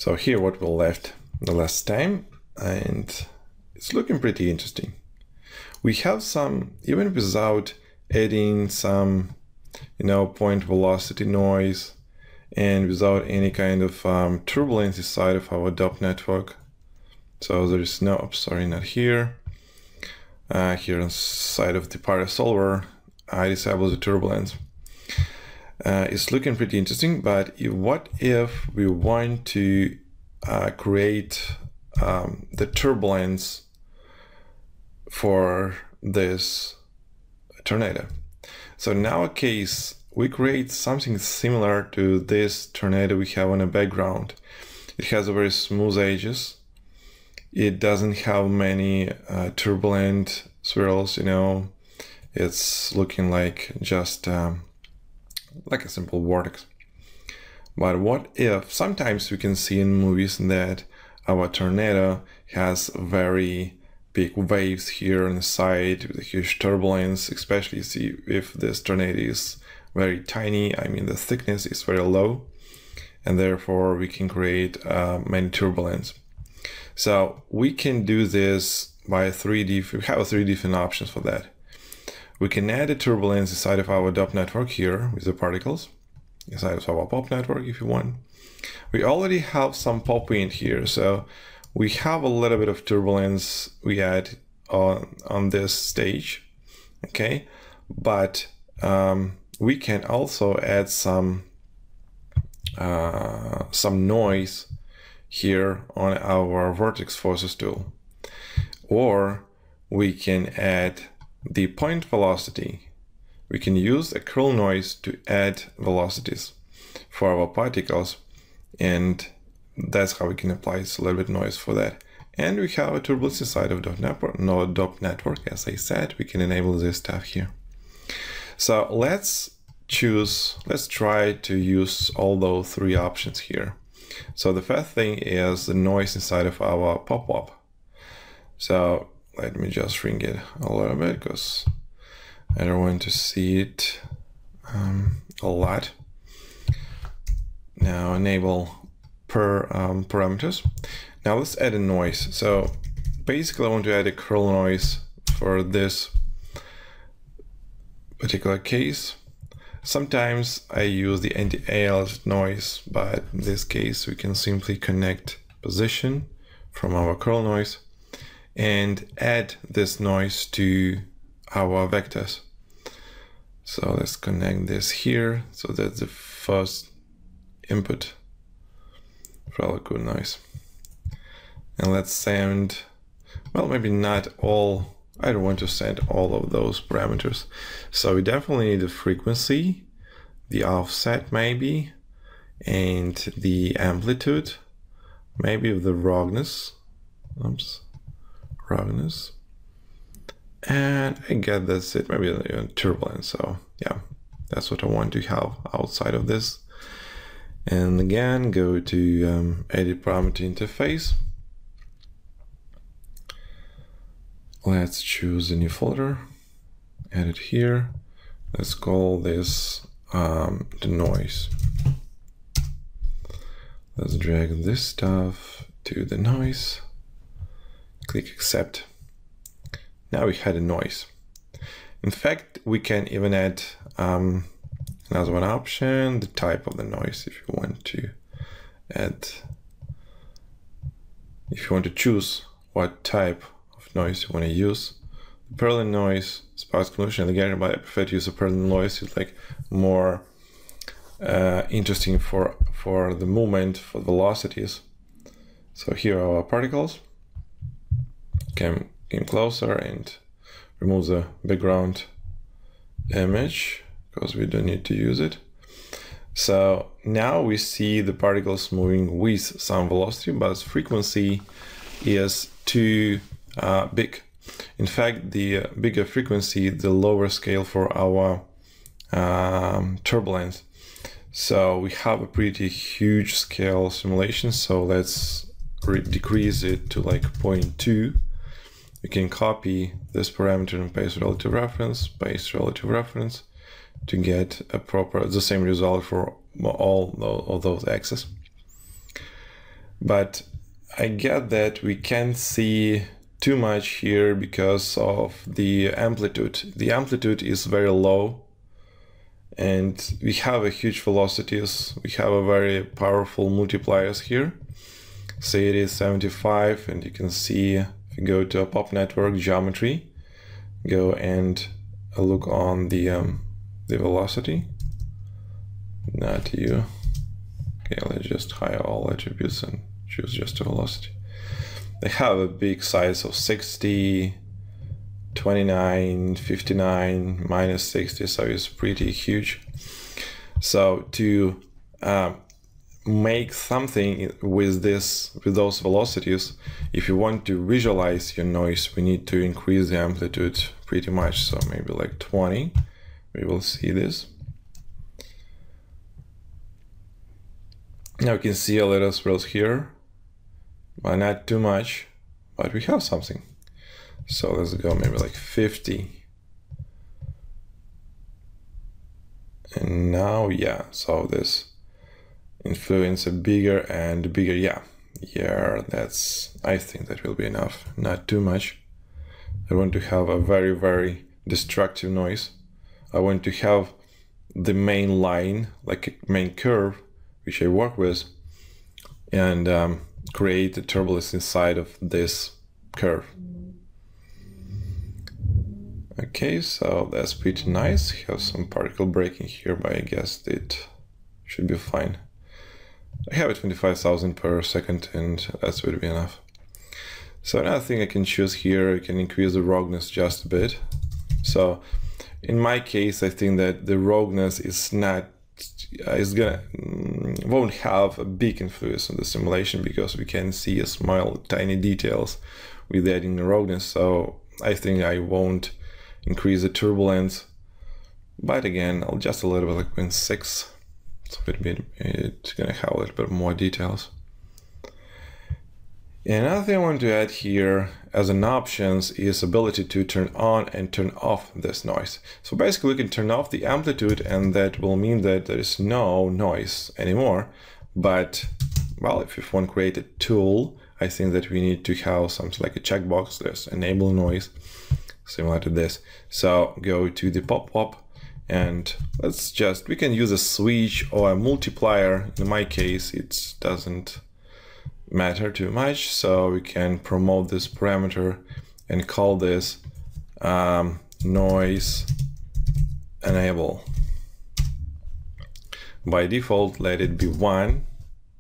So here what we left the last time, and it's looking pretty interesting. We have some, even without adding some, point velocity noise, and without any kind of turbulence inside of our DOP network. So there is no, sorry, not here. Here inside of the party solver, I disable the turbulence. It's looking pretty interesting, but what if we want to create the turbulence for this tornado? So in our case, we create something similar to this tornado we have on a background. It has a very smooth edges. It doesn't have many turbulent swirls, It's looking like just like a simple vortex. But what if sometimes we can see in movies that our tornado has very big waves here on the side with a huge turbulence, especially if this tornado is very tiny. I mean, the thickness is very low, and therefore we can create many turbulence. So we can do this by we have 3 different options for that. We can add a turbulence inside of our DOP network here with the particles, inside of our pop network if you want. We already have some pop in here, so we have a little bit of turbulence we add on this stage, okay? But we can also add some noise here on our vertex forces tool, or we can add the point velocity. We can use a curl noise to add velocities for our particles, and that's how we can apply a little bit noise for that. And we have a turbulence inside of DOP network. As I said, we can enable this stuff here. So let's try to use all those 3 options here. So the first thing is the noise inside of our pop-up. So let me just shrink it a little bit because I don't want to see it a lot. Now enable parameters. Now let's add a noise. So basically I want to add a curl noise for this particular case. Sometimes I use the anti-aliased noise, but in this case we can simply connect position from our curl noise and add this noise to our vectors. So let's connect this here. So that's the first input for our good noise. And let's send, well, maybe not all. I don't want to send all of those parameters. So we definitely need the frequency, the offset maybe, and the amplitude, maybe the roughness. Roughness. And I guess that's it, maybe turbulence. So yeah, that's what I want to have outside of this. And again, go to edit parameter interface. Let's choose a new folder, add it here. Let's call this the noise. Let's drag this stuff to the noise. Click accept. Now we had a noise. In fact, we can even add another one option, the type of the noise, if you want to add, if you want to choose what type noise you want to use. The Perlin noise, sparse convolution, again, but I prefer to use a Perlin noise. It's like more interesting for the movement, for velocities. So here are our particles. Came closer and remove the background image because we don't need to use it. So now we see the particles moving with some velocity, but frequency is too big. In fact, the bigger frequency, the lower scale for our turbulence. So we have a pretty huge scale simulation. So let's decrease it to like 0.2. We can copy this parameter and paste relative reference to get the same result for all of those axes. but I get that we can't see too much here because of the amplitude. The amplitude is very low, and we have a huge velocities. We have a very powerful multipliers here. Say it is 75, and you can see if you go to a pop network geometry, go and look on the velocity. Not you. Okay, let's just hide all attributes and choose just the velocity. They have a big size of 60, 29, 59, minus 60, so it's pretty huge. So to make something with those velocities, if you want to visualize your noise, we need to increase the amplitude pretty much. So maybe like 20, we will see this. Now you can see a little swirls here, but not too much, but we have something. So let's go maybe like 50. And now, yeah, so this influence a bigger and bigger, yeah, that's, I think that will be enough, not too much. I want to have a very, very destructive noise. I want to have the main line, like a main curve, which I work with, and create a turbulence inside of this curve. Okay, so that's pretty nice. Have some particle breaking here, but I guess it should be fine. I have it 25,000 per second, and that would be enough. So another thing I can choose here, I can increase the roughness just a bit. So in my case, I think that the roughness is not, won't have a big influence on the simulation because we can see a small tiny details with adding the roughness. So I think I won't increase the turbulence, but again, I'll just a little bit, like 0.6. So it's gonna have a little bit more details. And another thing I want to add here as an options is ability to turn on and turn off this noise. So basically we can turn off the amplitude, and that will mean that there is no noise anymore. But well, if you want to create a tool, I think that we need to have something like a checkbox. There's enable noise, similar to this. So go to the pop-up, and we can use a switch or a multiplier. In my case, it doesn't matter too much, so we can promote this parameter and call this noise enable. By default, let it be 1.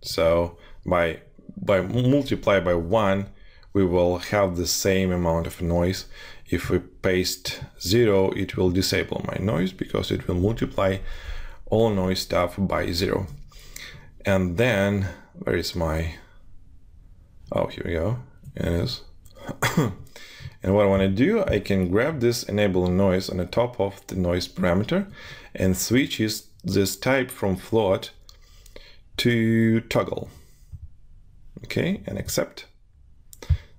So by multiply by 1, we will have the same amount of noise. If we paste 0, it will disable my noise because it will multiply all noise stuff by 0. And then where is my, oh, here we go, it is. And what I want to do, I can grab this enable noise on the top of the noise parameter and switch this type from float to toggle. Okay, and accept.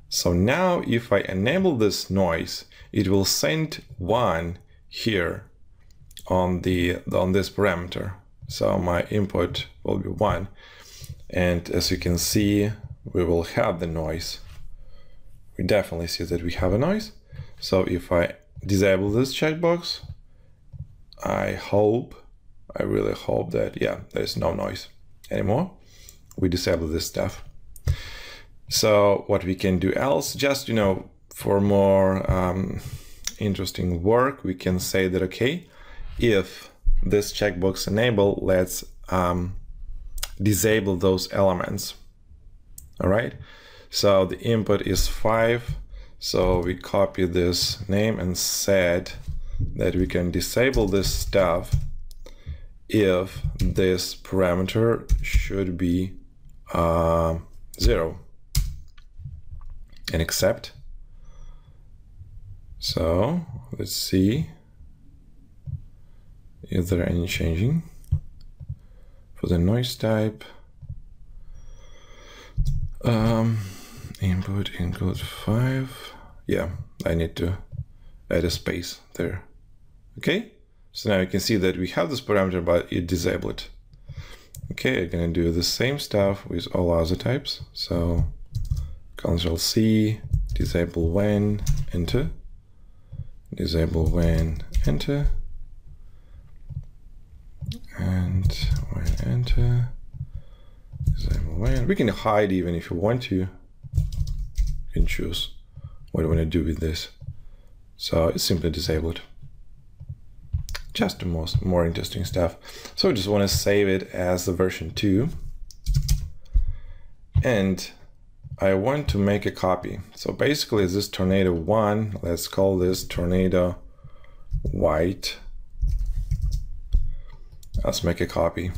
So now if I enable this noise, it will send 1 here on this parameter. So my input will be 1. And as you can see, we will have the noise. We definitely see that we have a noise. So if I disable this checkbox, I really hope that, yeah, there's no noise anymore. We disable this stuff. So what we can do else, just, for more interesting work, we can say that, okay, if this checkbox enable, let's disable those elements. All right, so the input is 5. So we copy this name and said that we can disable this stuff if this parameter should be 0. And accept. So let's see if there any changing for the noise type. Input include 5. Yeah, I need to add a space there. Okay, so now you can see that we have this parameter, but it disabled it. Okay, I'm gonna do the same stuff with all other types. So Ctrl+C, disable when, enter, disable when, enter, and when, enter, disable when. We can hide even if you want to. You can choose what you want to do with this. So it's simply disabled. Just the more interesting stuff. So I just want to save it as the version 2. And I want to make a copy. So basically this tornado 1, let's call this tornado white. Let's make a copy.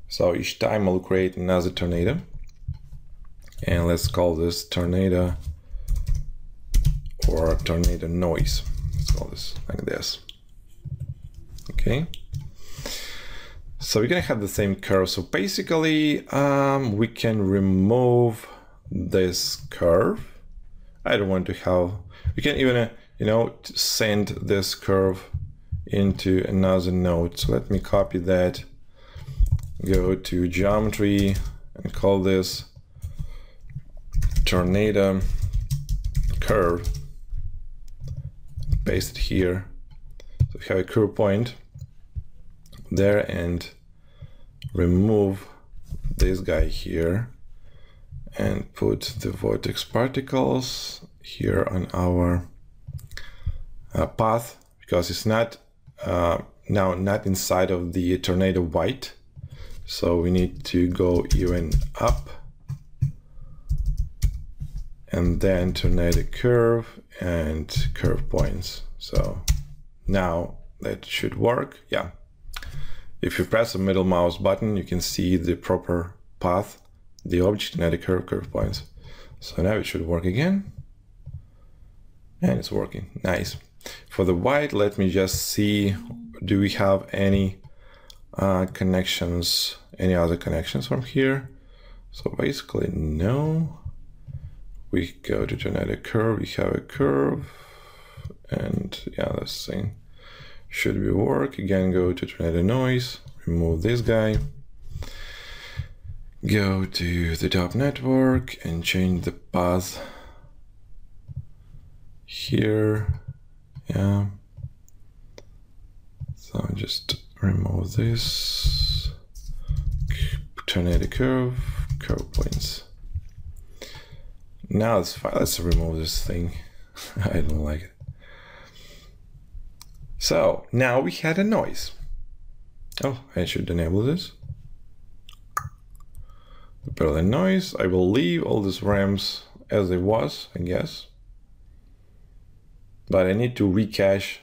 So each time I'll create another tornado. And let's call this tornado or tornado noise. Let's call this like this. Okay. So we're gonna have the same curve. So basically, we can remove this curve. I don't want to have. We can even, send this curve into another node. So let me copy that. Go to geometry and call this tornado curve. Paste it here. So we have a curve point there, and remove this guy here and put the vortex particles here on our path, because it's not now not inside of the tornado white. So we need to go even up and then tornado curve and curve points. So now that should work. Yeah. If you press the middle mouse button, you can see the proper path, the object, and the curve points. So now it should work again. And it's working. Nice. For the white, let me just see, do we have any connections, any other connections from here? So basically, no. We go to tornado curve, we have a curve, and yeah, this thing should be work. Again, go to tornado noise, remove this guy, go to the top network and change the path here. Yeah. So just remove this, tornado curve, curve points. Now it's fine. Let's remove this thing. I don't like it. So now we had a noise. Oh, I should enable this. The parallel noise. I will leave all these ramps as it was, I guess. But I need to recache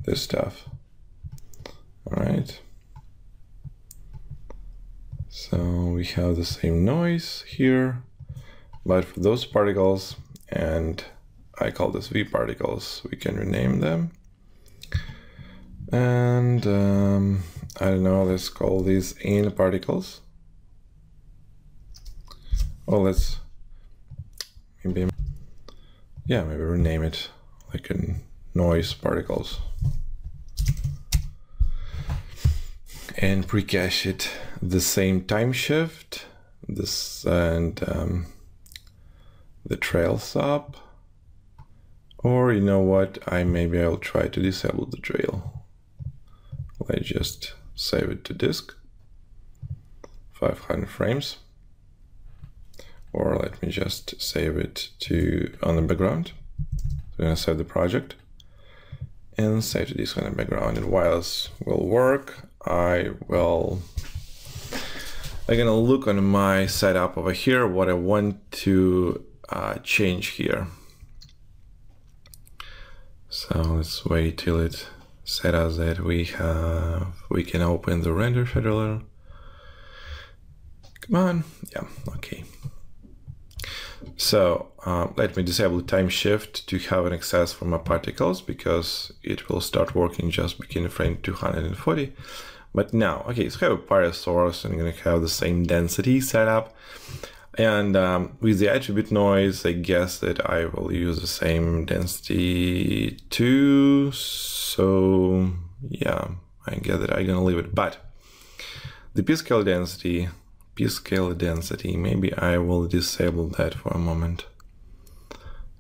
this stuff. All right. So we have the same noise here. But for those particles, and I call this V particles, we can rename them. And I don't know, let's call these in particles. Oh, let's maybe rename it like a noise particles. And pre-cache it the same time shift, this and the trail sub, or you know what, I'll try to disable the trail. Let's just save it to disk, 500 frames, or let me just save it to on the background. So I'm gonna save the project and save to disk on the background, and while this will work, I'm gonna look on my setup over here what I want to change here. So let's wait till it set us that we can open the render scheduler. Come on, yeah, okay. So let me disable the time shift to have an access for my particles, because it will start working just begin frame 240. But now, okay, so I have a parallel source, and I'm gonna have the same density setup. And with the attribute noise, I guess that I will use the same density too. So yeah, I guess that I'm gonna leave it. But The p-scale density, maybe I will disable that for a moment,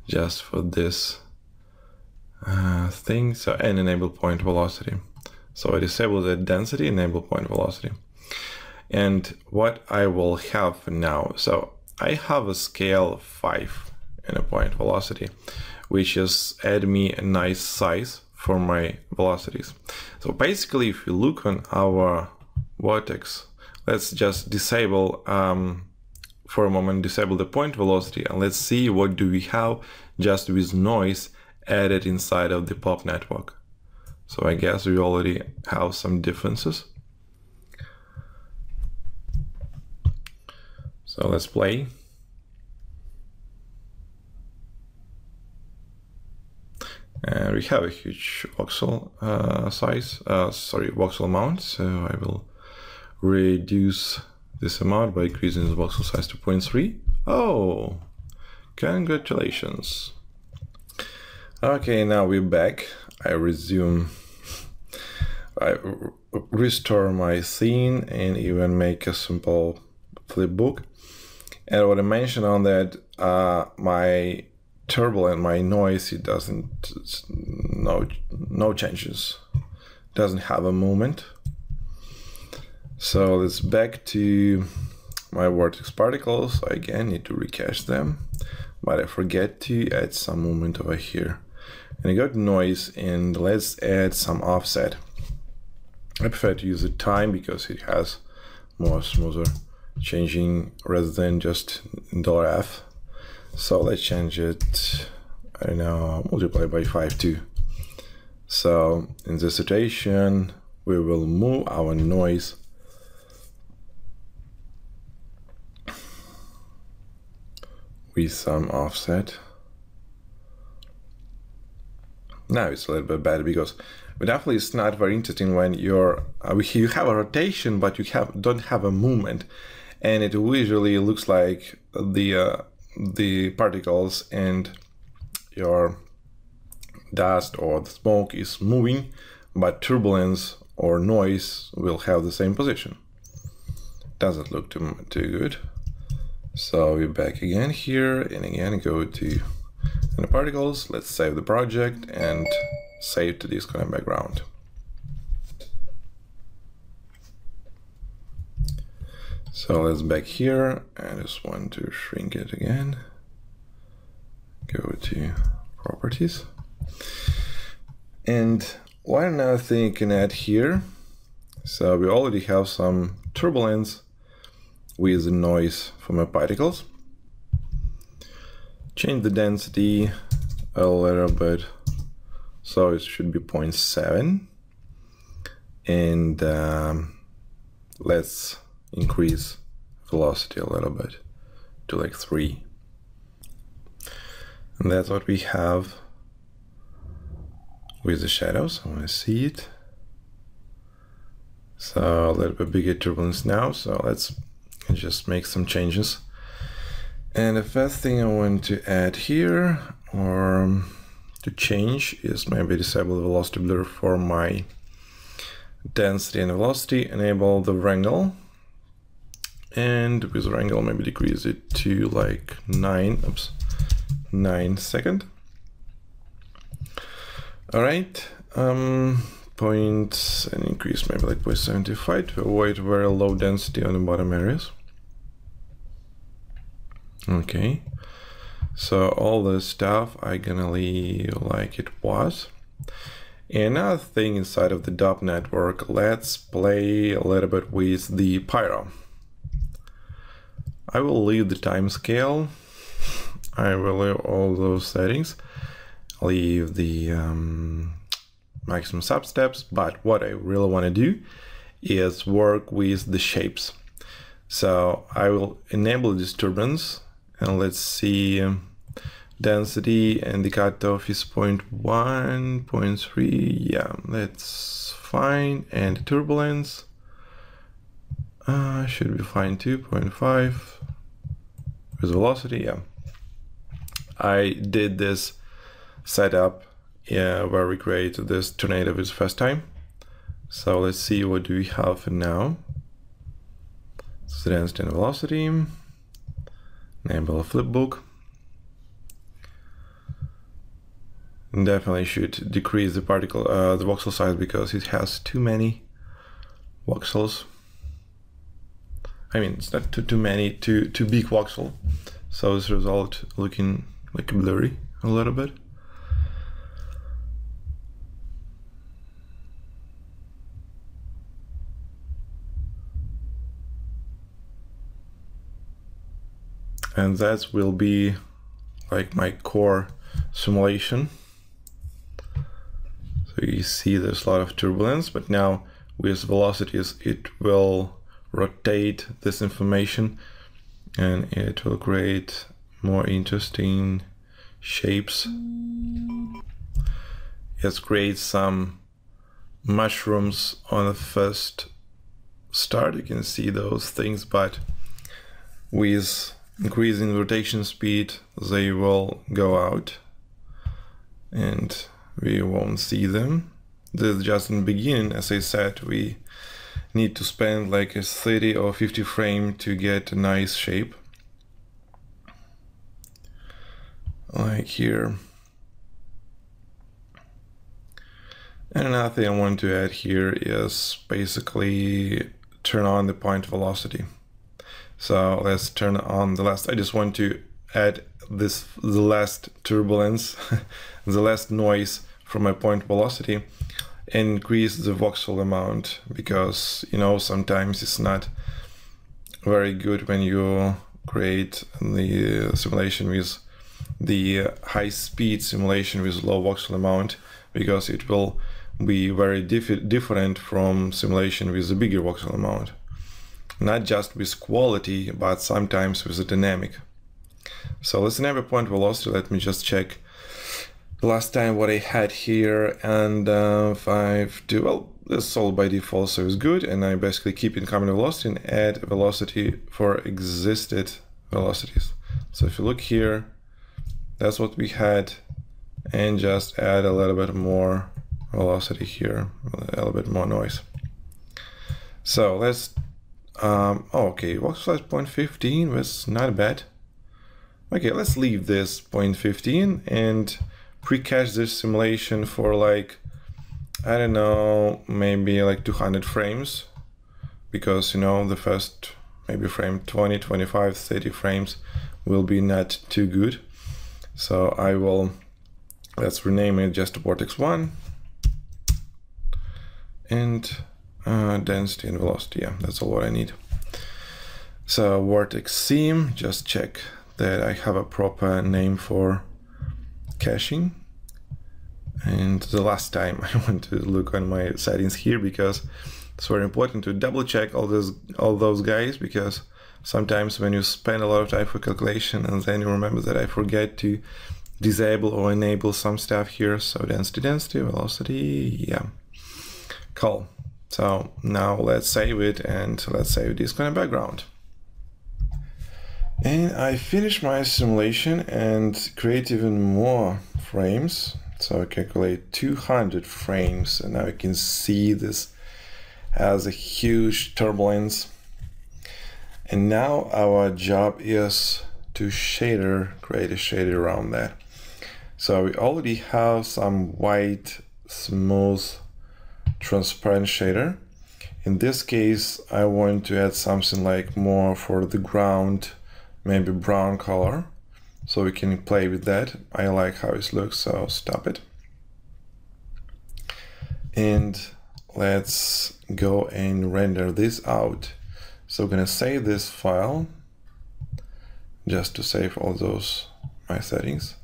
just for this thing. So, and enable point velocity. So I disable the density, enable point velocity. And what I will have now, so I have a scale 5 and a point velocity, which is add me a nice size for my velocities. So basically, if you look on our vertex, let's just disable for a moment, disable the point velocity, and let's see what do we have just with noise added inside of the pop network. So I guess we already have some differences. So let's play. And we have a huge voxel voxel amount. So I will reduce this amount by increasing the voxel size to 0.3. Oh, congratulations. Okay, now we're back. I restore my scene and even make a simple flip book. And what I mentioned on that, my turbulent, my noise, it doesn't, no changes, doesn't have a movement. So let's back to my vortex particles. I again need to recache them, but I forget to add some movement over here. And I got noise, and let's add some offset. I prefer to use the time because it has more smoother changing rather than just $f. So let's change it, I don't know, multiply by 5 too. So in this situation, we will move our noise with some offset. Now it's a little bit better because definitely it's not very interesting when you have a rotation but you don't have a movement, and it visually looks like the particles and your dust or the smoke is moving, but turbulence or noise will have the same position. Doesn't look too good. So we're back again here, and again go to the particles. Let's save the project and save to disconnect background. So let's back here. I just want to shrink it again. Go to properties. And one another thing you can add here. So we already have some turbulence with the noise from the particles. Change the density a little bit, so it should be 0.7, and let's increase velocity a little bit to like 3, and that's what we have with the shadows. I want to see it. So a little bit bigger turbulence now, so let's just make some changes. And the first thing I want to add here, or to change, is maybe disable the velocity blur for my density and velocity, enable the wrangle, and with wrangle maybe decrease it to like 9 seconds. All right, points and increase maybe like 0.75 to avoid very low density on the bottom areas. Okay, so all this stuff I'm gonna leave like it was. Another thing inside of the DOP network, let's play a little bit with the pyro. I will leave the time scale. I will leave all those settings. Leave the maximum substeps, but what I really want to do is work with the shapes. So I will enable disturbance, and let's see, density and the cutoff is 0.1, 0.3, yeah, that's fine. And turbulence should be fine too, 0.5. With velocity, yeah. I did this setup where we created this tornado for the first time. So let's see what do we have now. So density and velocity. Enable flipbook. Definitely should decrease the particle, the voxel size, because it has too many voxels. I mean, it's not too many, too big voxel. So this result looking like blurry a little bit. And that will be like my core simulation. So you see there's a lot of turbulence, but now with velocities it will rotate this information and it will create more interesting shapes. Let's create some mushrooms on the first start. You can see those things, but with increasing rotation speed they will go out and we won't see them. This is just in the beginning. As I said, we need to spend like a 30 or 50 frame to get a nice shape. Like here. And another thing I want to add here is basically turn on the point velocity. So let's turn on the last. I just want to add the last turbulence, the last noise from my point velocity, and increase the voxel amount, because you know sometimes it's not very good when you create the simulation with the high speed simulation with low voxel amount, because it will be very different from simulation with a bigger voxel amount. Not just with quality, but sometimes with the dynamic. So let's enable point velocity. Let me just check the last time what I had here, and 5.2. Well, this is all by default, so it's good. And I basically keep incoming velocity and add velocity for existed velocities. So if you look here, that's what we had, and just add a little bit more velocity here, a little bit more noise. So let's okay, voxel size 0.15 was not bad. Okay, let's leave this 0.15 and pre-cache this simulation for like, I don't know, maybe like 200 frames, because you know the first maybe frame 20, 25, 30 frames will be not too good. So I will, let's rename it just Vortex 1 and density and velocity. Yeah, that's all what I need. So Vortex seam, just check that I have a proper name for caching. And the last time I want to look on my settings here, because it's very important to double check all those guys, because sometimes when you spend a lot of time for calculation and then you remember that I forget to disable or enable some stuff here. So density, velocity, yeah, cool. So now let's save it, and let's save this kind of background. And I finished my simulation and create even more frames. So I calculate 200 frames, and now you can see this has a huge turbulence. And now our job is to create a shader around that. So we already have some white, smooth, transparent shader. In this case, I want to add something like more for the ground, maybe brown color, so we can play with that. I like how it looks, so stop it. And let's go and render this out. So I'm gonna save this file just to save all those my settings.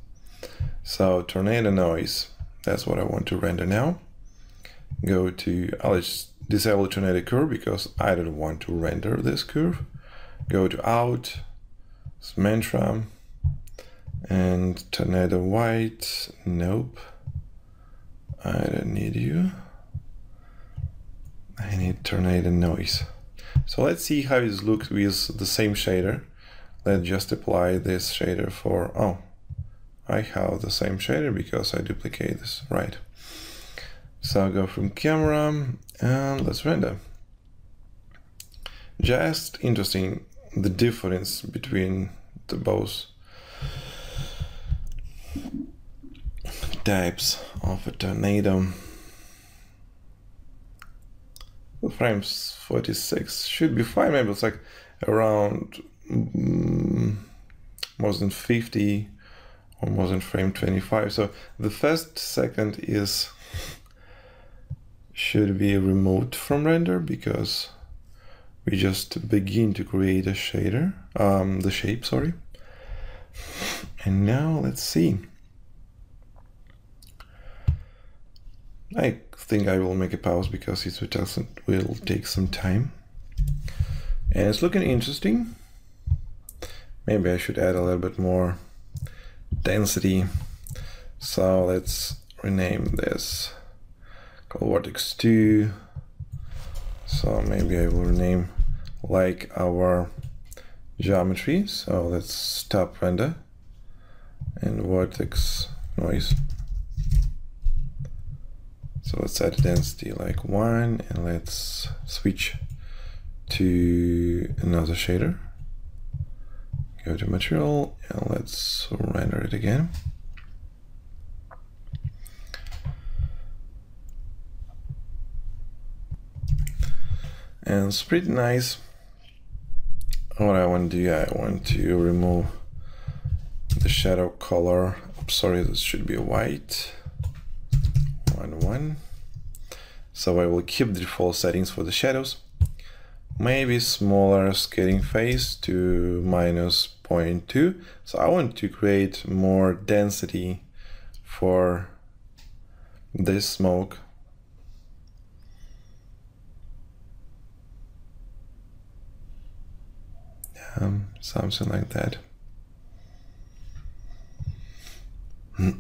So tornado noise, that's what I want to render now. Go to, I'll just disable tornado curve because I don't want to render this curve. Go to out, mantra, and tornado white, nope, I don't need you. I need tornado noise. So let's see how it looks with the same shader. Let's just apply this shader for, oh, I have the same shader because I duplicate this, right. So I'll go from camera and let's render. Just interesting, the difference between the both types of a tornado. The frames 46 should be fine. Maybe it's like around more than 50 or more than frame 25. So the first second should be removed from render because we just begin to create a shader, the shape, sorry. And now let's see. I think I will make a pause because it will take some time. And it's looking interesting. Maybe I should add a little bit more density. So let's rename this called Vertex 2. So maybe I will rename like our geometry. So let's stop render and vertex noise. So let's add density like 1 and let's switch to another shader. Go to material and let's render it again. And it's pretty nice. What I want to do, I want to remove the shadow color. Oops, sorry, this should be a white. 1. So I will keep the default settings for the shadows. Maybe smaller scaling phase to -0.2. So I want to create more density for this smoke. Something like that. We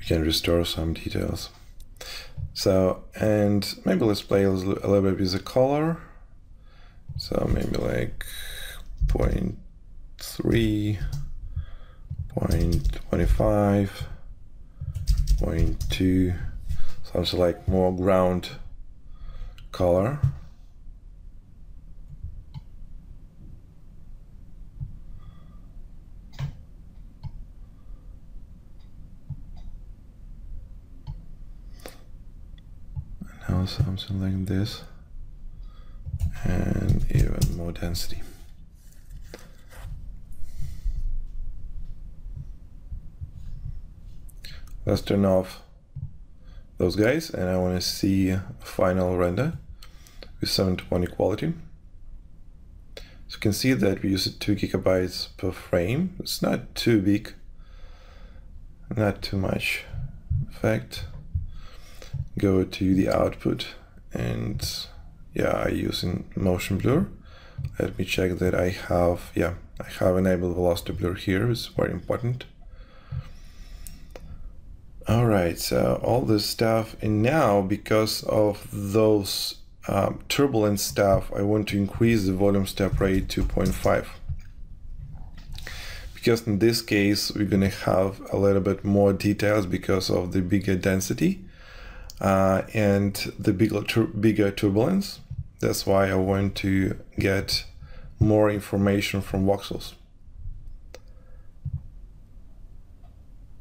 can restore some details. So, and maybe let's play a little bit with the color. So maybe like 0.3, 0.25, 0.2, something like more ground color. Now something like this, and even more density. Let's turn off those guys, and I want to see a final render with 720 quality. So you can see that we use 2 GB per frame. It's not too big, not too much. In fact, go to the output, and yeah, I use in motion blur. Let me check that I have enabled velocity blur here. It's very important. All right, so all this stuff, and now because of those turbulent stuff, I want to increase the volume step rate to 0.5. Because in this case, we're gonna have a little bit more details because of the bigger density and the bigger turbulence. That's why I want to get more information from voxels.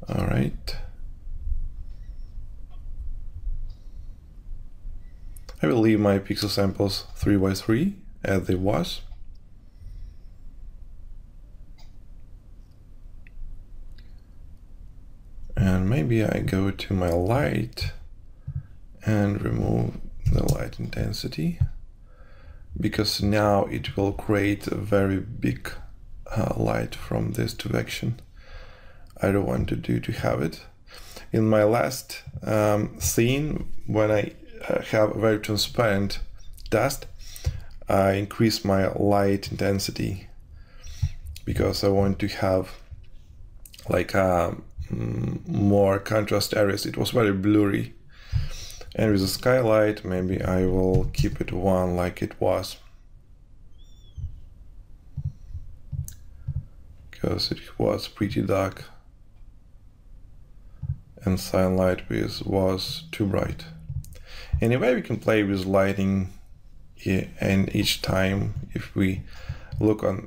All right. I will leave my pixel samples 3x3 as they was. And maybe I go to my light and remove the light intensity, because now it will create a very big light from this direction. I don't want to have it. In my last scene, when I have a very transparent dust, I increase my light intensity because I want to have like more contrast areas. It was very blurry, and with the skylight maybe I will keep it 1 like it was, because it was pretty dark. and sunlight was too bright. Anyway, we can play with lighting here, and each time if we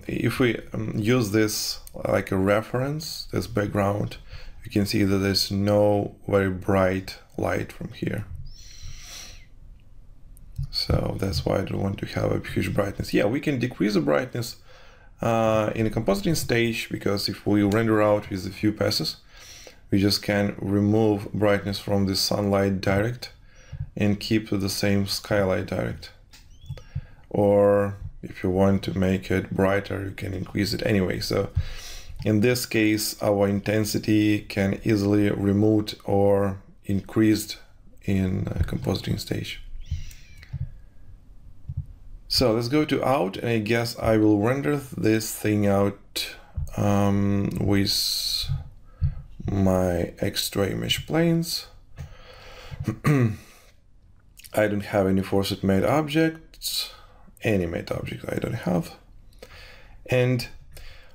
use this like a reference, this background, you can see that there's no very bright light from here. So that's why I don't want to have a huge brightness. Yeah, we can decrease the brightness in a compositing stage, because if we render out with a few passes, we just can remove brightness from the sunlight direct and keep the same skylight direct. Or if you want to make it brighter, you can increase it anyway. So in this case, our intensity can easily removed or increased in a compositing stage. So let's go to out, and I guess I will render this thing out with my extra image planes. I don't have any forced made objects, any made object I don't have. And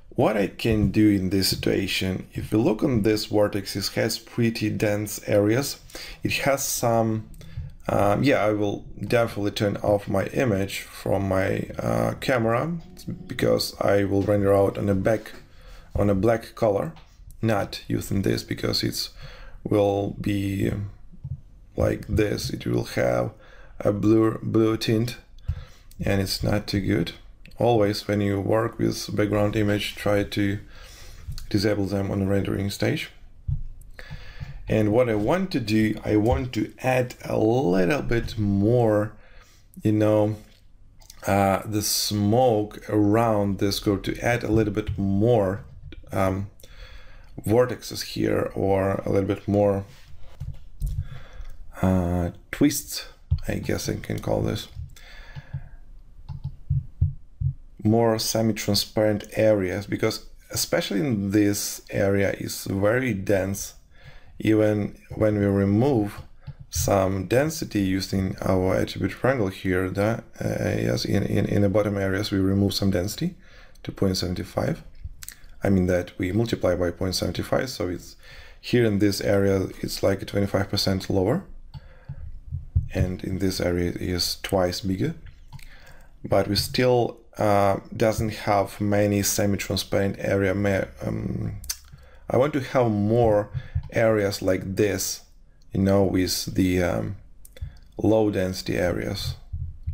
what I can do in this situation, if you look on this vertex, it has pretty dense areas. It has some yeah, I will definitely turn off my image from my camera, because I will render out on a black color, not using this, because it will be like this. It will have a blue tint, and it's not too good. Always when you work with background image, try to disable them on the rendering stage. And what I want to do, I want to add a little bit more, the smoke around this group, to add a little bit more vortexes here, or a little bit more twists, I guess I can call this. More semi-transparent areas, because especially in this area is very dense. Even when we remove some density using our attribute triangle here, yes, in the bottom areas we remove some density to 0.75. I mean that we multiply by 0.75, so it's here in this area it's like 25% lower, and in this area it is twice bigger. But we still doesn't have many semi-transparent area. I want to have more areas like this, with the low density areas.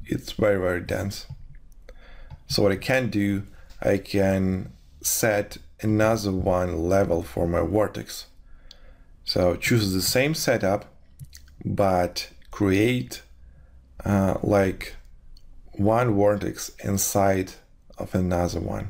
It's very, very dense. So what I can do, I can set another one level for my vortex. So choose the same setup, but create like one vortex inside of another one.